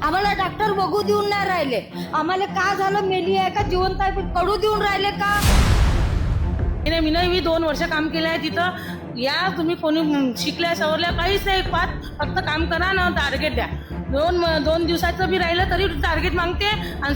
आम्हाला डॉक्टर बघू देऊन नाही राहिले. आम्हाला का झालं, मेली आहे का जिवंत आहे कळू देऊन राहिले का? मी 2 वर्ष काम केलं आहे तिथं. या तुम्ही कोणी शिकल्या सवरल्या काहीच नाही, फक्त काम करा ना, टार्गेट द्या. दोन दिवसाचं बी राहिलं तरी टार्गेट मागते आणि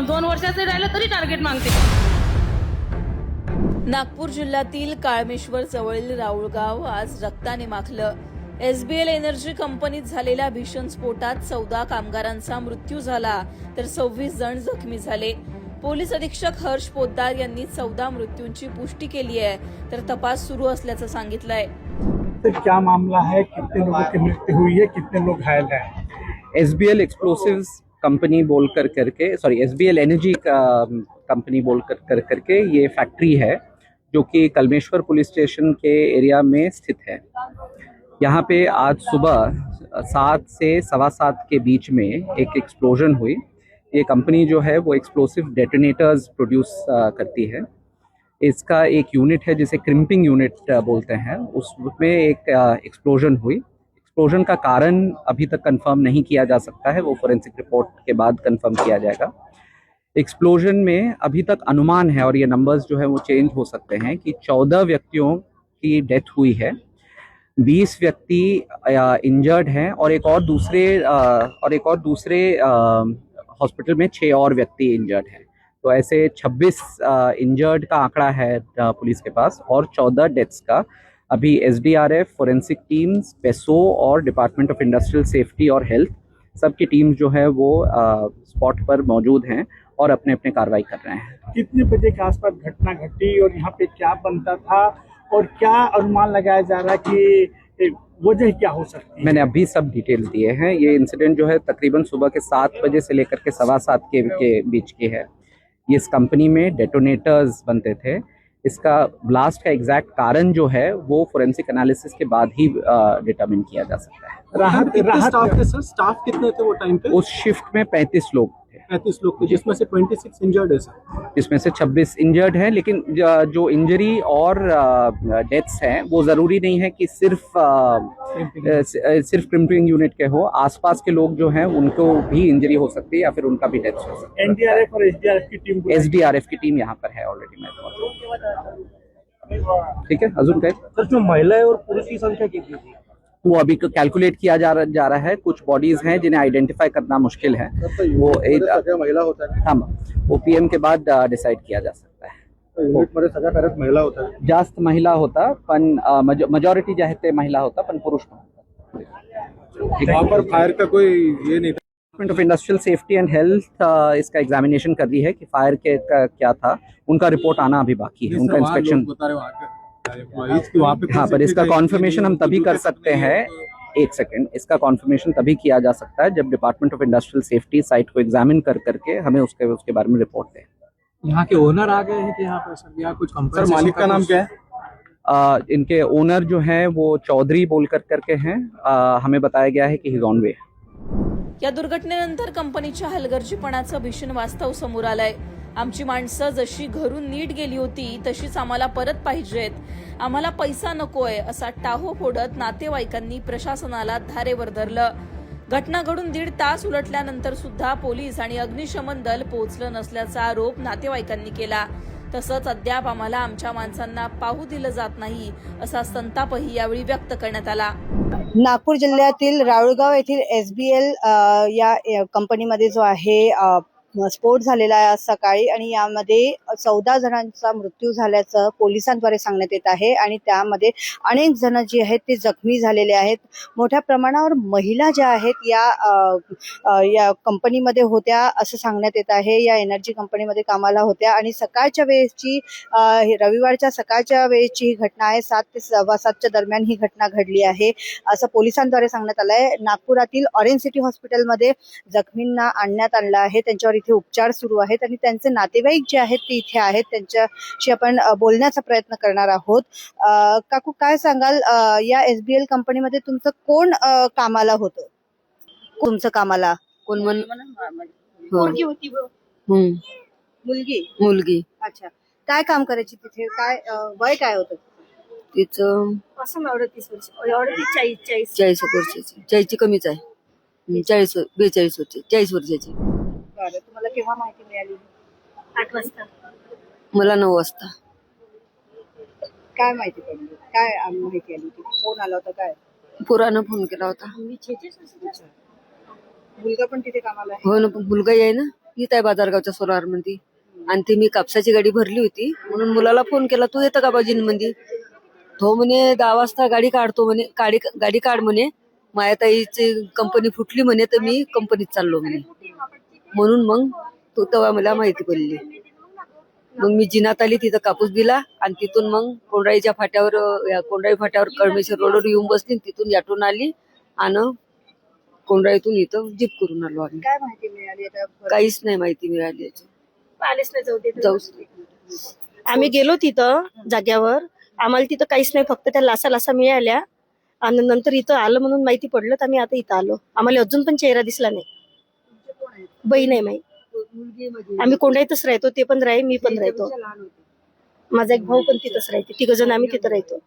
2 वर्षाचं राहिलं तरी टार्गेट मागते. नागपूर जिल्ह्यातील काळमेश्वर जवळील राऊळगाव आज रक्ताने माखलं. एसबीएल एनर्जी कंपनीत झालेल्या भीषण स्फोटात 14 कामगारांचा मृत्यू झाला तर 26 जण जखमी झाले. पोलीस अधीक्षक हर्ष पोद्दार यांनी 14 मृत्यूंची पुष्टि केली आहे तर तपास सुरू असल्याचं सांगितलंय. तो क्या मामला है, कितने लोगों की मृत्यु हुई है, कितने लोग घायल हैं? एसबीएल एक्सप्लोसिव्स कंपनी बोल कर करके एसबीएल एनर्जी कंपनी बोल कर करके ये फैक्ट्री है जो कि कलमेश्वर पुलिस स्टेशन के एरिया में स्थित है. यहाँ पे आज सुबह 7 से 7:15 के बीच में एक एक्सप्लोजन हुई. ये कंपनी जो है वो एक्सप्लोसिव डेटोनेटर्स प्रोड्यूस करती है. इसका एक यूनिट है जिसे क्रिम्पिंग यूनिट बोलते हैं, उसमें एक एक्सप्लोजन हुई. एक्सप्लोजन का कारण अभी तक कंफर्म नहीं किया जा सकता है, वो फोरेंसिक रिपोर्ट के बाद कंफर्म किया जाएगा. एक्सप्लोजन में अभी तक अनुमान है, और ये नंबर्स जो है वो चेंज हो सकते हैं, कि 14 व्यक्तियों की डेथ हुई है, 20 व्यक्ति इंजर्ड हैं, और एक और दूसरे हॉस्पिटल में 6 और व्यक्ति इंजर्ड हैं. तो ऐसे 26 इंजर्ड का आंकड़ा है पुलिस के पास, और 14 डेथ्स का. अभी एसडीआरएफ, फोरेंसिक टीम्स, पेसो और डिपार्टमेंट ऑफ इंडस्ट्रियल सेफ्टी और हेल्थ सबकी टीम्स जो है वो स्पॉट पर मौजूद हैं और अपने अपने कार्रवाई कर रहे हैं. कितने बजे के आसपास घटना घटी और यहाँ पे क्या बनता था और क्या अनुमान लगाया जा रहा है कि वजह क्या हो सकती है? मैंने अभी सब डिटेल्स दिए हैं. ये इंसिडेंट जो है तकरीबन सुबह के 7 बजे से लेकर के 7:15 के बीच की है. इस कंपनी में डेटोनेटर्स बनते थे. इसका ब्लास्ट का एग्जैक्ट कारण जो है वो फोरेंसिक एनालिसिस के बाद ही डिटरमिन किया जा सकता है. स्टाफ कितने थे वो टाइम पे? उस शिफ्ट में 35 लोग थे. 35 लोग थे, जिसमें से 26 इंजर्ड है सर. जिसमें से 26 इंजर्ड हैं, लेकिन जो इंजरी और डेथ्स हैं वो ज़रूरी नहीं है कि सिर्फ क्रिम्पिंग यूनिट के हो. आसपास के लोग जो हैं उनको भी इंजरी हो सकती है या फिर उनका भी डेथ हो सकती है. एनडीआरएफ और एसडीआरएफ की टीम यहाँ पर है ऑलरेडी. ठीक है. अजून काय? सर, जो महिलाएं और पुरुष की संख्या कितनी थी? वो अभी कैलकुलेट किया जा रहा है. कुछ बॉडीज हैं जिन्हें आइडेंटिफाई करना मुश्किल है. वो महिला होता है. हाँ, वो पीएम के बाद डिसाइड किया जा सकता है. युनिटमध्ये सगळ्या कार्यात महिला होता. जास्त महिला होता, पण मेजॉरिटी जे आहे ते महिला होता, पण पुरुष पण होता. वहाँ पर फायर का कोई ये नहीं था. Department of industrial safety end health इसका एग्जामिनेशन कर रही है कि फायर के क्या था. उनका रिपोर्ट आना अभी बाकी है. उनका इंस्पेक्शन. हाँ, पर इसका कॉन्फर्मेशन हम तभी कर सकते हैं. एक सेकंड. इसका कॉन्फर्मेशन तभी किया जा सकता है जब department of industrial safety site को एग्जामिन कर करके हमें उसके बारे में रिपोर्ट दें. यहाँ के ओनर आ गए हैं कि यहाँ पर सर, या कुछ कंपनी? सर, मालिक का नाम क्या है? इनके ओनर जो हैं वो चौधरी बोल करके हैं. हमें बताया गया है कि ही इज ऑन वे. या दुर्घटनेनंतर कंपनीच्या हलगर्जीपणाचं भीषण वास्तव समोर आलंय. आमची माणसं जशी घरून नीट गेली होती तशीच आम्हाला परत पाहिजेत, आम्हाला पैसा नकोय असा टाहो फोडत नातेवाईकांनी प्रशासनाला धारेवर धरलं. घटना घडून 1.5 तास उलटल्यानंतर सुद्धा पोलीस आणि अग्निशमन दल पोहोचलं नसल्याचा आरोप नातेवाईकांनी केला. तसंच अद्याप आम्हाला आमच्या माणसांना पाहू दिलं जात नाही असा संतापही यावेळी व्यक्त करण्यात आला. नागपूर जिल्ह्यातील राऊळगाव येथील एसबीएल या कंपनीमध्ये जो आहे स्फोट झालेला आहे आज सकाळी, आणि यामध्ये 14 जणांचा मृत्यू झाल्याचं पोलिसांद्वारे सांगण्यात येत आहे. आणि त्यामध्ये अनेक जण जे आहेत ते जखमी झालेले आहेत. मोठ्या प्रमाणावर महिला ज्या आहेत या कंपनीमध्ये होत्या असं सांगण्यात येत आहे. या एनर्जी कंपनीमध्ये कामाला होत्या आणि सकाळच्या वेळेची रविवारच्या सकाळच्या वेळेची ही घटना आहे. 7 ते 7:15च्या दरम्यान ही घटना घडली आहे असं पोलिसांद्वारे सांगण्यात आलं आहे. नागपुरातील ऑरेंज सिटी हॉस्पिटलमध्ये जखमींना आणण्यात आणलं आहे. त्यांच्यावर इथे उपचार सुरू आहेत आणि त्यांचे नातेवाईक जे आहेत ते इथे आहेत. त्यांच्याशी आपण बोलण्याचा प्रयत्न करणार आहोत. काकू, काय सांगाल, या एसबीएल कंपनीमध्ये तुमचं कोण कामाला होतं? तुमचं कामाला कोण? मुलगी होती. मुलगी. अच्छा. काय काम करायची तिथे? काय वय काय होतं तिचं? असं? एवढं 30 वर्ष? एवढं 40 40 वर्षाची. 40 कमीच आहे. 42 होते, 40 वर्षाची. बरं, तुम्हाला केव्हा माहिती मिळाली? 8 वाजता. मला 9 वाजता. काय माहिती पडली? काय माहिती आली? फोन आला होता काय? पुरानं फोन केला होता. मुलगा पण तिथे कामाला आहे? हो ना, पण मुलगा आहे ना, इथं आहे बाजारगावच्या सोलार मध्ये. आणि ती मी कापसाची गाडी भरली होती म्हणून मुलाला फोन केला, तू येतं का बाजींमध्ये? तो म्हणे 10 वाजता गाडी काढतो म्हणे, गाडी काढ म्हणे, मायाताईची कंपनी फुटली म्हणे, तर मी कंपनीत चाललो म्हणे. म्हणून मग तो तेव्हा मला माहिती पडली. मग मी जिनात आली, तिथं कापूस दिला आणि तिथून मग कोंडाळी फाट्यावर कळमेश्वर रोडवर येऊन बसली. तिथून याटून आली आणि कोंडाळीतून इथं जीप करून आलो आम्ही. काय माहिती मिळाली आता? काहीच नाही माहिती मिळाली याची. आलेच नाही, जाऊ दे. जाऊच आम्ही गेलो तिथं जाग्यावर, आम्हाला तिथं काहीच नाही, फक्त त्या लासा मिळाल्या आणि नंतर इथं आलं म्हणून माहिती पडलं, तर आम्ही आता इथं आलो. आम्हाला अजून पण चेहरा दिसला नाही. बहीण आहे माई. आम्ही कोंडाईतच राहतो, ते पण राही, मी पण राहतो. माझा एक भाऊ पण तिथंच राहते. 3 जण आम्ही तिथं राहतो.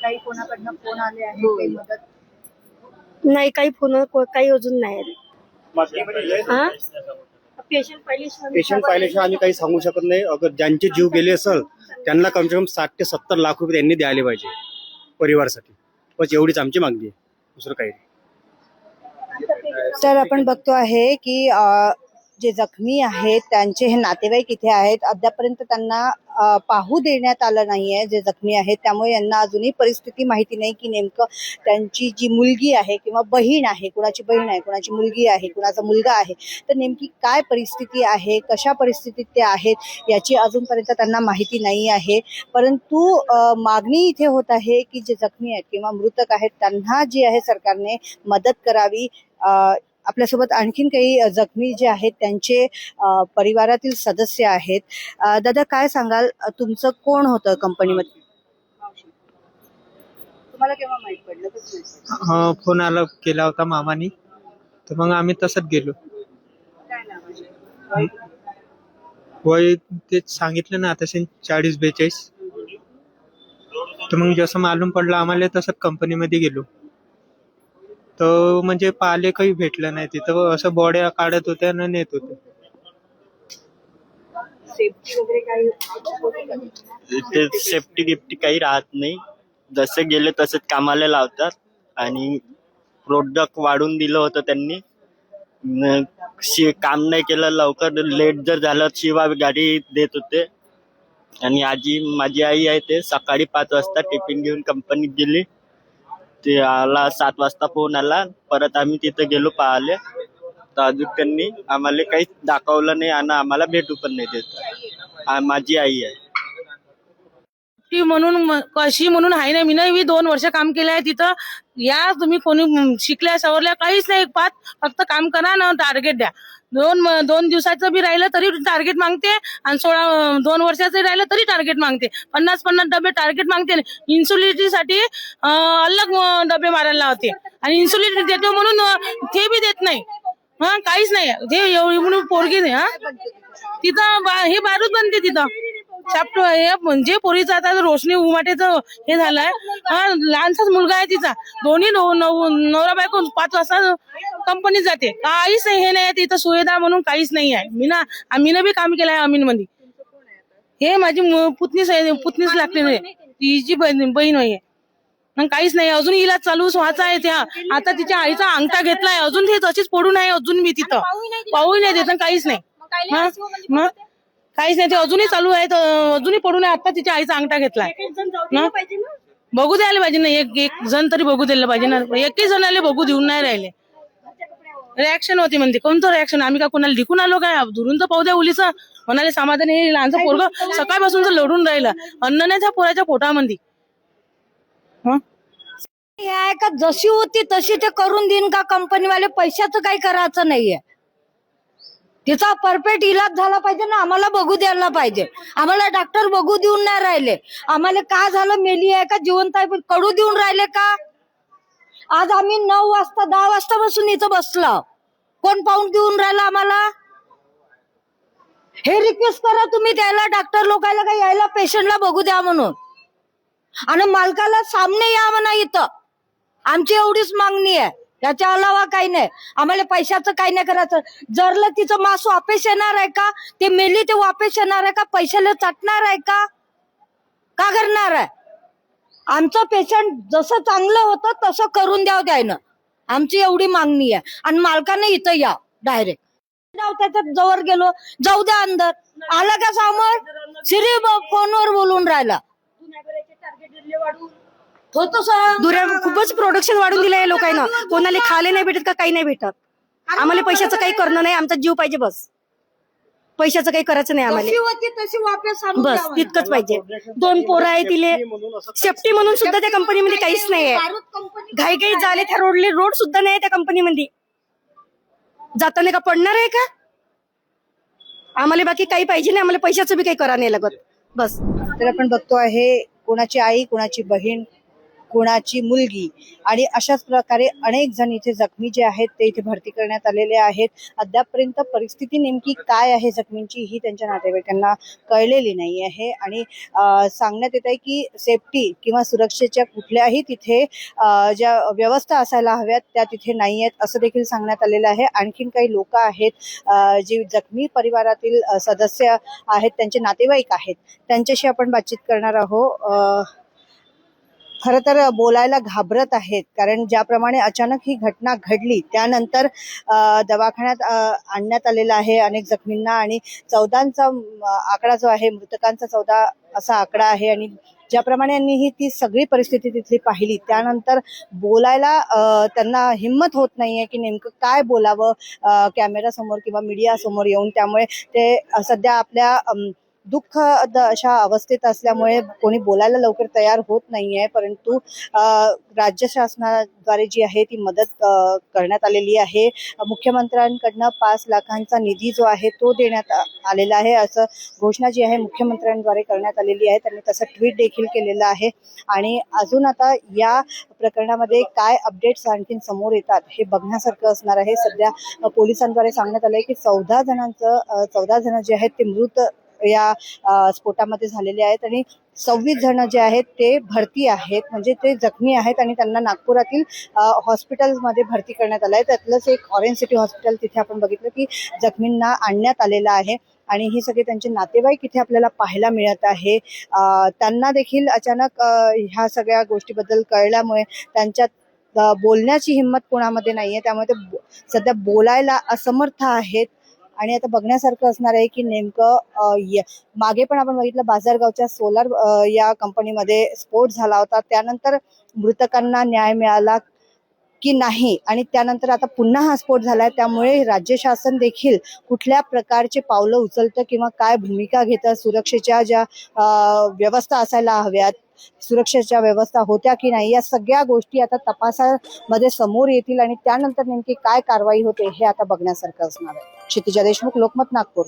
काही कोणाकडनं फोन आले आहे? काही मदत? नाही, काही फोन काही अजून नाही आले. हा? पेशंट पाहिल्याशिवाय आम्ही काही सांगू शकत नाही. अगर ज्यांचे जीव गेले असेल त्यांना कमसे कम 60 ते 70 लाख रुपये त्यांनी द्यायला पाहिजे परिवारासाठी. बस एवढीच आमची मागणी आहे, दुसरं काही नाही. तर आपण बघतो आहे की जे जखमी आहेत त्यांचे हे नातेवाईक इथे आहेत. अद्यापर्यंत त्यांना पाहू देण्यात आलं नाहीये जे जखमी आहेत, त्यामुळे यांना अजूनही परिस्थिती माहिती नाही की नेमकं त्यांची जी मुलगी आहे किंवा बहीण आहे, कुणाची बहीण आहे, कुणाची मुलगी आहे, कुणाचा मुलगा आहे, तर नेमकी काय परिस्थिती आहे, कशा परिस्थितीत ते आहेत याची अजूनपर्यंत त्यांना माहिती नाही आहे. परंतु मागणी इथे होत आहे की जे जखमी आहेत किंवा मृतक आहेत त्यांना जी आहे सरकारने मदत करावी. आपल्यासोबत आणखीन काही जखमी जे आहेत त्यांचे परिवारातील सदस्य आहेत. दादा, काय सांगाल, तुमचं कोण होतं कंपनीमध्ये? तुम्हाला केव्हा माहित पडलं? फोन आला केला होता मामानी, तर मग आम्ही तसंच गेलो. काय नाव आहे? वय तेच सांगितलं ना, तसे 40-42. तर मग जसं मालूम पडलं आम्हाला, तसं कंपनीमध्ये गेलो. तर म्हणजे पाले काही भेटलं नाही तिथं, असं बॉड्या काढत होत्या आणि नेत होते. सेफ्टी वगैरे काही? इथे सेफ्टी गिफ्टी काही राहत नाही, जसे गेले तसेच कामाला लावतात. आणि प्रोडक्ट वाढून दिलं होतं त्यांनी, काम नाही केलं, लवकर लेट जर झालं शिवा गाडी देत होते. आणि माझी आई आहे, ते सकाळी 5 वाजता टिफिन घेऊन कंपनीत गेली. ते आला 7 वाजता फोन आला, परत आम्ही तिथे गेलो पाहायला, तर अजून त्यांनी आम्हाला काही दाखवलं नाही आणि आम्हाला भेटू पण नाही देत. माझी आई आहे ती म्हणून कशी म्हणून आहे ना, मी 2 वर्ष काम केलं आहे तिथं. या तुम्ही कोणी शिकल्या सवरल्या काहीच नाही, फक्त काम करा ना, टार्गेट द्या. 2 दिवसाचं बी राहिलं तरी टार्गेट मागते आणि 2 वर्षाचं राहिलं तरी टार्गेट मागते. 50-50 डबे टार्गेट मागते. इन्सुलिटीसाठी अलग डबे मारायला लावते आणि इन्सुलिटी देतो म्हणून ते बी देत नाही. हा, काहीच नाही. ते एवढी म्हणून पोरगी नाही. हा, तिथं हे बारूद बनते तिथं. हे म्हणजे पोरीचं आता रोशनी उमाटेचं हे झालंय. हा, लहानसाच मुलगा आहे तिचा. दोन्ही नवरा बायको 5 वाजता कंपनीत जाते. काहीच नाही, हे नाही तिथं सुविधा म्हणून काहीच नाही आहे. मी बी काम केलं आहे अमीन मध्ये. हे माझी पुतणीच लागते नाही, तिची बहीण आहे. काहीच नाही, अजून इलाज चालूच व्हायचा आहे. त्या आता तिच्या आईचा अंगठा घेतलाय, अजून ते तशीच पडून आहे. अजून मी तिथं पाहू नाही देत, काहीच नाही. काहीच नाही, ते अजूनही चालू आहे, अजूनही पडून आहे. आता तिच्या आईचा अंगठा घेतलाय. बघू द्यायला पाहिजे ना, एक जण तरी बघू द्यायला पाहिजे ना. एकही जणाले बघू देऊन नाही राहिले. रिॲक्शन होती म्हणते. कोणतं रिॲक्शन? आम्ही का कोणाला ढिकून आलो काय? दुरून तर पाहू द्या उलीचं. म्हणाले समाधान, हे लहानचं पोरगं सकाळपासून लढून राहिलं, अन्न नाही त्या पोराच्या पोटामध्ये. हे आहे का, जशी होती तशी ते करून देईन का कंपनीवाले? पैशाचं काही करायचं नाहीये. तिचा परफेक्ट इलाज झाला पाहिजे ना, आम्हाला बघू द्यायला पाहिजे. आम्हाला डॉक्टर बघू देऊन नाही राहिले. आम्हाला काय झालं, मेली आहे का जिवंत आहे कळू देऊन राहिले का? आज आम्ही 9 वाजता 10 वाजता बसून इथं बसलो, कोण पाहून देऊन राहिलं आम्हाला? हे रिक्वेस्ट करा तुम्ही त्याला, डॉक्टर लोकांना काही यायला, पेशंटला बघू द्या म्हणून. आणि मालकाला सामने या म्हणा इथं. आमची एवढीच मागणी आहे. याच्या अलावा काही नाही. आम्हाला पैशाचं काही नाही करायचं. जरलं तिचं मास वापस येणार आहे का? ते मेली ते वापस येणार आहे का? पैशाला चटणार आहे का? का करणार आहे? आमचं पेशंट जसं चांगलं होतं तसं करून द्यावं द्यायनं, आमची एवढी मागणी आहे. आणि मालकाने इथं या डायरेक्ट त्याच्यात जवळ गेलो, जाऊ द्या अंदर. आला का समोर सिरी फोनवर बोलून राहिला. खूपच प्रोडक्शन वाढून दिलं आहे लोकांना. कोणाला खायला नाही भेटत का काही नाही भेटत. आम्हाला पैशाचं काही करणं नाही, आमचा जीव पाहिजे बस. पैशाचं काही करायचं नाही आम्हाला, जशी होती तशी वापस आणून बस द्यावं. तितकंच पाहिजे. 2 पोरं आहे तिले, सेफ्टी म्हणून सुद्धा त्या कंपनीमध्ये काहीच नाहीये. बारूद कंपनी घाई घाई झाले त्या रोड सुद्धा नाही त्या कंपनीमध्ये. जाताना का पडणार आहे का? आम्हाला बाकी काही पाहिजे नाही, आम्हाला पैशाचं बी काही करा नाही लागत बस. तर आपण बघतो आहे कोणाची आई, कोणाची बहीण, कोणाची मुलगी आणि अशाच प्रकारे अनेक जण इथे जखमी जे आहेत ते इथे भरती करण्यात आलेले आहेत. अद्यापपर्यंत परिस्थिती नेमकी काय आहे जखमींची ही त्यांच्या नातेवाईकांना कळलेली नाही आहे. आणि सांगण्यात येत आहे की सेफ्टी किंवा सुरक्षेच्या कुठल्याही तिथे ज्या व्यवस्था असायला हव्यात त्या तिथे नाही आहेत असं देखील सांगण्यात आलेलं आहे. आणखीन काही लोक आहेत जे जखमी परिवारातील सदस्य आहेत, त्यांचे नातेवाईक आहेत, त्यांच्याशी आपण बातचीत करणार आहोत. खरं तर बोलायला घाबरत आहेत, कारण ज्याप्रमाणे अचानक ही घटना घडली त्यानंतर दवाखान्यात आणण्यात आलेला आहे अनेक जखमींना. आणि 14चा आकडा जो आहे, मृतकांचा 14 असा आकडा आहे. आणि ज्याप्रमाणे यांनी ही ती सगळी परिस्थिती तिथली पाहिली त्यानंतर बोलायला त्यांना हिंमत होत नाहीये की नेमकं काय बोलावं कॅमेरा समोर किंवा मीडिया समोर येऊन. त्यामुळे ते सध्या आपल्या दुःख अशा अवस्थेत असल्यामुळे कोणी बोलायला लवकर तयार होत नाहीये. परंतु राज्य शासनाद्वारे जी आहे ती मदत करण्यात आलेली आहे. मुख्यमंत्र्यांकडनं 5 लाखांचा निधी जो आहे तो देण्यात आलेला आहे असं घोषणा जी आहे मुख्यमंत्र्यांद्वारे करण्यात आलेली आहे. त्यांनी तसं ट्विट देखील केलेलं आहे. आणि अजून आता या प्रकरणामध्ये काय अपडेट्स आणखीन समोर येतात हे बघण्यासारखं असणार आहे. सध्या पोलिसांद्वारे सांगण्यात आलंय की 14 जण जे आहेत ते मृत या स्फोटामध्ये झालेले आहेत आणि 26 जण जे आहेत ते भरती आहेत, म्हणजे ते जखमी आहेत आणि त्यांना नागपुरातील हॉस्पिटलमध्ये भरती करण्यात आलं आहे. त्यातलंच एक ऑरेंज सिटी हॉस्पिटल, तिथे आपण बघितलं की जखमींना आणण्यात आलेलं आहे. आणि हे सगळे त्यांचे नातेवाईक इथे आपल्याला पाहायला मिळत आहे. त्यांना देखील अचानक ह्या सगळ्या गोष्टीबद्दल कळल्यामुळे त्यांच्यात बोलण्याची हिंमत कोणामध्ये नाहीये, त्यामुळे ते सध्या बोलायला असमर्थ आहेत. आणि आता बघण्यासारखं असणार आहे की नेमकं मागे पण आपण बघितलं बाजारगावच्या सोलार या कंपनीमध्ये स्फोट झाला होता, त्यानंतर मृतकांना न्याय मिळाला की नाही आणि त्यानंतर आता पुन्हा हा स्फोट झालाय. त्यामुळे राज्य शासन देखील कुठल्या प्रकारचे पावलं उचलतं किंवा काय भूमिका घेतं, सुरक्षेच्या ज्या व्यवस्था असायला हव्यात, सुरक्षेच्या व्यवस्था होत्या की नाही, या सगळ्या गोष्टी आता तपासामध्ये समोर येतील आणि त्यानंतर नेमकी काय कारवाई होते हे आता बघण्यासारखं असणार आहे. क्षितिजा देशमुख, लोकमत, नागपूर.